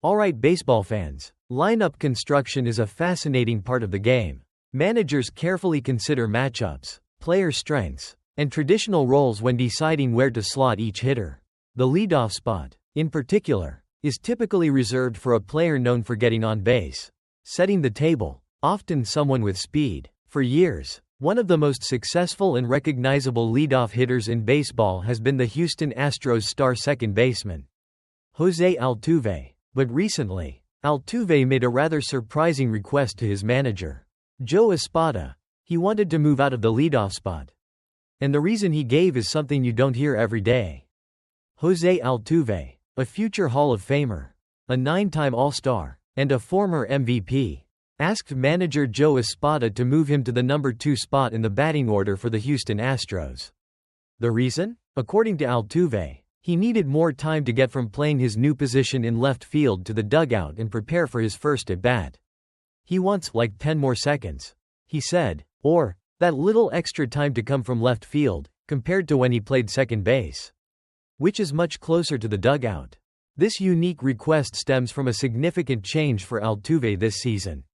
Alright, baseball fans, lineup construction is a fascinating part of the game. Managers carefully consider matchups, player strengths, and traditional roles when deciding where to slot each hitter. The leadoff spot, in particular, is typically reserved for a player known for getting on base, setting the table, often someone with speed. For years, one of the most successful and recognizable leadoff hitters in baseball has been the Houston Astros star second baseman, Jose Altuve. But recently, Altuve made a rather surprising request to his manager, Joe Espada. He wanted to move out of the leadoff spot. And the reason he gave is something you don't hear every day. Jose Altuve, a future Hall of Famer, a 9-time All-Star, and a former MVP, asked manager Joe Espada to move him to the number 2 spot in the batting order for the Houston Astros. The reason? According to Altuve, he needed more time to get from playing his new position in left field to the dugout and prepare for his first at-bat. He wants like 10 more seconds, he said, or that little extra time to come from left field, compared to when he played second base, which is much closer to the dugout. This unique request stems from a significant change for Altuve this season.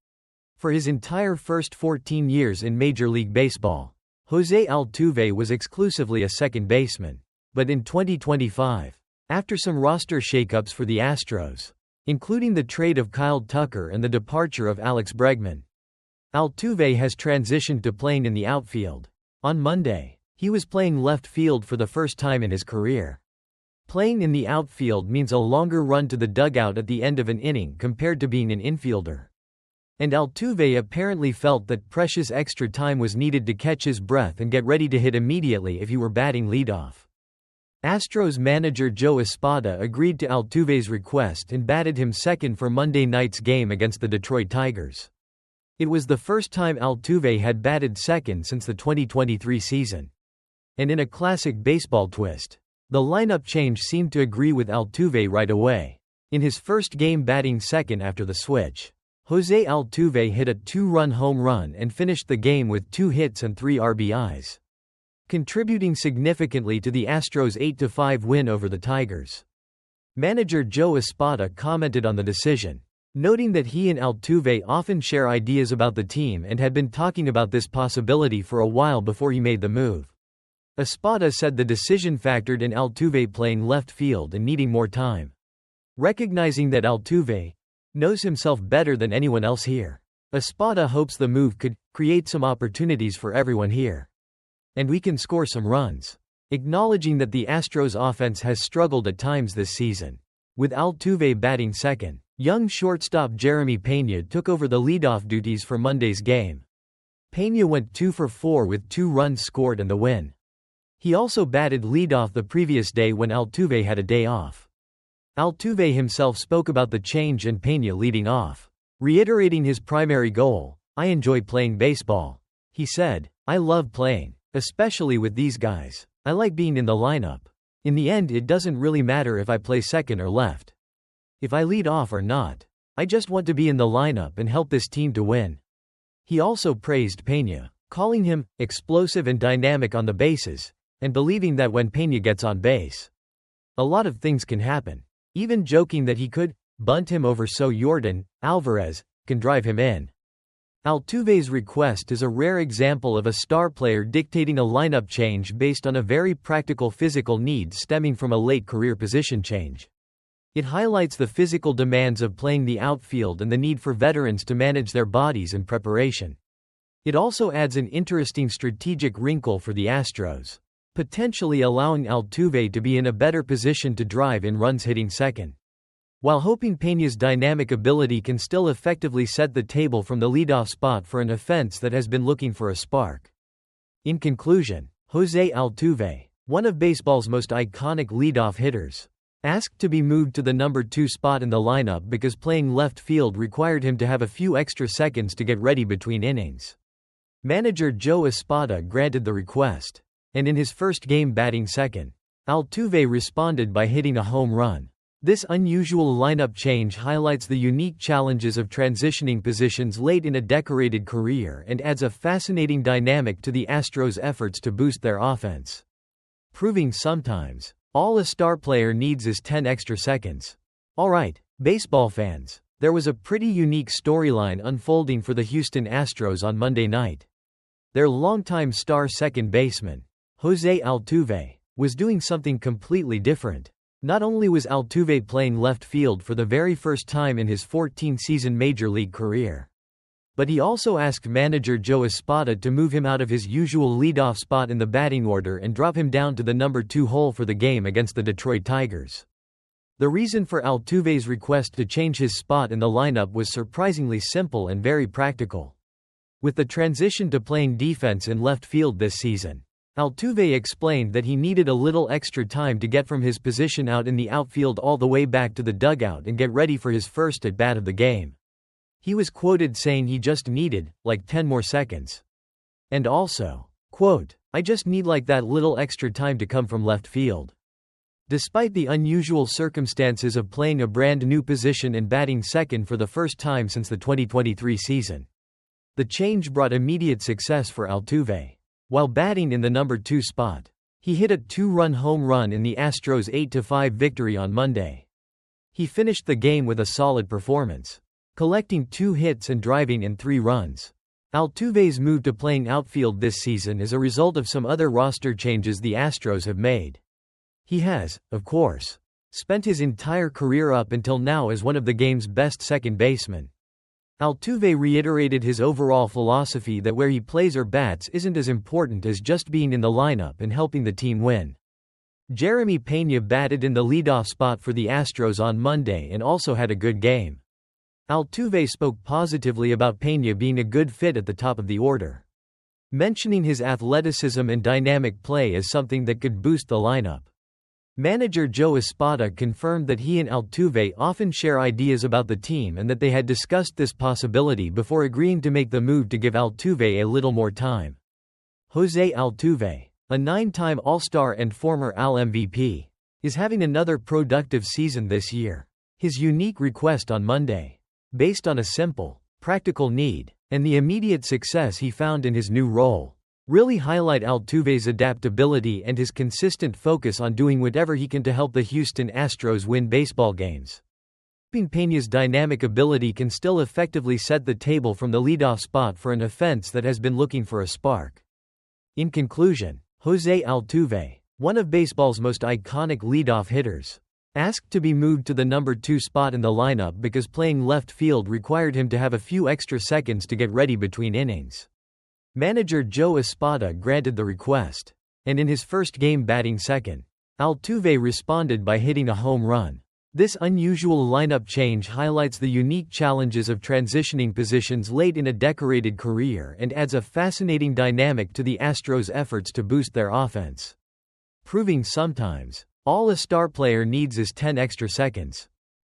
For his entire first 14 years in Major League Baseball, Jose Altuve was exclusively a second baseman. But in 2025, after some roster shakeups for the Astros, including the trade of Kyle Tucker and the departure of Alex Bregman, Altuve has transitioned to playing in the outfield. On Monday, he was playing left field for the first time in his career. Playing in the outfield means a longer run to the dugout at the end of an inning compared to being an infielder. And Altuve apparently felt that precious extra time was needed to catch his breath and get ready to hit immediately if he were batting leadoff. Astros manager Joe Espada agreed to Altuve's request and batted him second for Monday night's game against the Detroit Tigers. It was the first time Altuve had batted second since the 2023 season. And in a classic baseball twist, the lineup change seemed to agree with Altuve right away. In his first game batting second after the switch, Jose Altuve hit a 2-run home run and finished the game with 2 hits and 3 RBIs, contributing significantly to the Astros' 8-5 win over the Tigers. Manager Joe Espada commented on the decision, noting that he and Altuve often share ideas about the team and had been talking about this possibility for a while before he made the move. Espada said the decision factored in Altuve playing left field and needing more time, recognizing that Altuve knows himself better than anyone else here. Espada hopes the move could create some opportunities for everyone here, and we can score some runs, acknowledging that the Astros offense has struggled at times this season. With Altuve batting second, young shortstop Jeremy Peña took over the leadoff duties for Monday's game. Peña went 2 for 4 with 2 runs scored and the win. He also batted leadoff the previous day when Altuve had a day off. Altuve himself spoke about the change and Peña leading off, reiterating his primary goal. "I enjoy playing baseball," he said. "I love playing, especially with these guys. I like being in the lineup. In the end, it doesn't really matter if I play second or left, if I lead off or not. I just want to be in the lineup and help this team to win." He also praised Peña, calling him explosive and dynamic on the bases, and believing that when Peña gets on base, a lot of things can happen, even joking that he could bunt him over so Yordan Alvarez can drive him in. Altuve's request is a rare example of a star player dictating a lineup change based on a very practical physical need stemming from a late career position change. It highlights the physical demands of playing the outfield and the need for veterans to manage their bodies in preparation. It also adds an interesting strategic wrinkle for the Astros, potentially allowing Altuve to be in a better position to drive in runs hitting second, while hoping Peña's dynamic ability can still effectively set the table from the leadoff spot for an offense that has been looking for a spark. In conclusion, Jose Altuve, one of baseball's most iconic leadoff hitters, asked to be moved to the number 2 spot in the lineup because playing left field required him to have a few extra seconds to get ready between innings. Manager Joe Espada granted the request, and in his first game batting second, Altuve responded by hitting a home run. This unusual lineup change highlights the unique challenges of transitioning positions late in a decorated career and adds a fascinating dynamic to the Astros' efforts to boost their offense, proving sometimes all a star player needs is 10 extra seconds. Alright, Baseball fans, there was a pretty unique storyline unfolding for the Houston Astros on Monday night. Their longtime star second baseman, Jose Altuve, was doing something completely different. Not only was Altuve playing left field for the very first time in his 14-season major league career, but he also asked manager Joe Espada to move him out of his usual leadoff spot in the batting order and drop him down to the number 2 hole for the game against the Detroit Tigers. The reason for Altuve's request to change his spot in the lineup was surprisingly simple and very practical. With the transition to playing defense in left field this season, Altuve explained that he needed a little extra time to get from his position out in the outfield all the way back to the dugout and get ready for his first at-bat of the game. He was quoted saying he just needed, like 10 more seconds. And also, quote, "I just need like that little extra time to come from left field." Despite the unusual circumstances of playing a brand new position and batting second for the first time since the 2023 season, the change brought immediate success for Altuve. While batting in the number 2 spot, he hit a 2-run home run in the Astros' 8-5 victory on Monday. He finished the game with a solid performance, collecting 2 hits and driving in 3 runs. Altuve's move to playing outfield this season is a result of some other roster changes the Astros have made. He has, of course, spent his entire career up until now as one of the game's best second basemen. Altuve reiterated his overall philosophy that where he plays or bats isn't as important as just being in the lineup and helping the team win. Jeremy Peña batted in the leadoff spot for the Astros on Monday and also had a good game. Altuve spoke positively about Peña being a good fit at the top of the order, mentioning his athleticism and dynamic play as something that could boost the lineup. Manager Joe Espada confirmed that he and Altuve often share ideas about the team and that they had discussed this possibility before agreeing to make the move to give Altuve a little more time. Jose Altuve, a 9-time All-Star and former AL MVP, is having another productive season this year. His unique request on Monday, based on a simple, practical need, and the immediate success he found in his new role, really highlight Altuve's adaptability and his consistent focus on doing whatever he can to help the Houston Astros win baseball games. Peña's dynamic ability can still effectively set the table from the leadoff spot for an offense that has been looking for a spark. In conclusion, Jose Altuve, one of baseball's most iconic leadoff hitters, asked to be moved to the number 2 spot in the lineup because playing left field required him to have a few extra seconds to get ready between innings. Manager Joe Espada granted the request, and in his first game batting second, Altuve responded by hitting a home run. This unusual lineup change highlights the unique challenges of transitioning positions late in a decorated career and adds a fascinating dynamic to the Astros' efforts to boost their offense, proving sometimes all a star player needs is 10 extra seconds.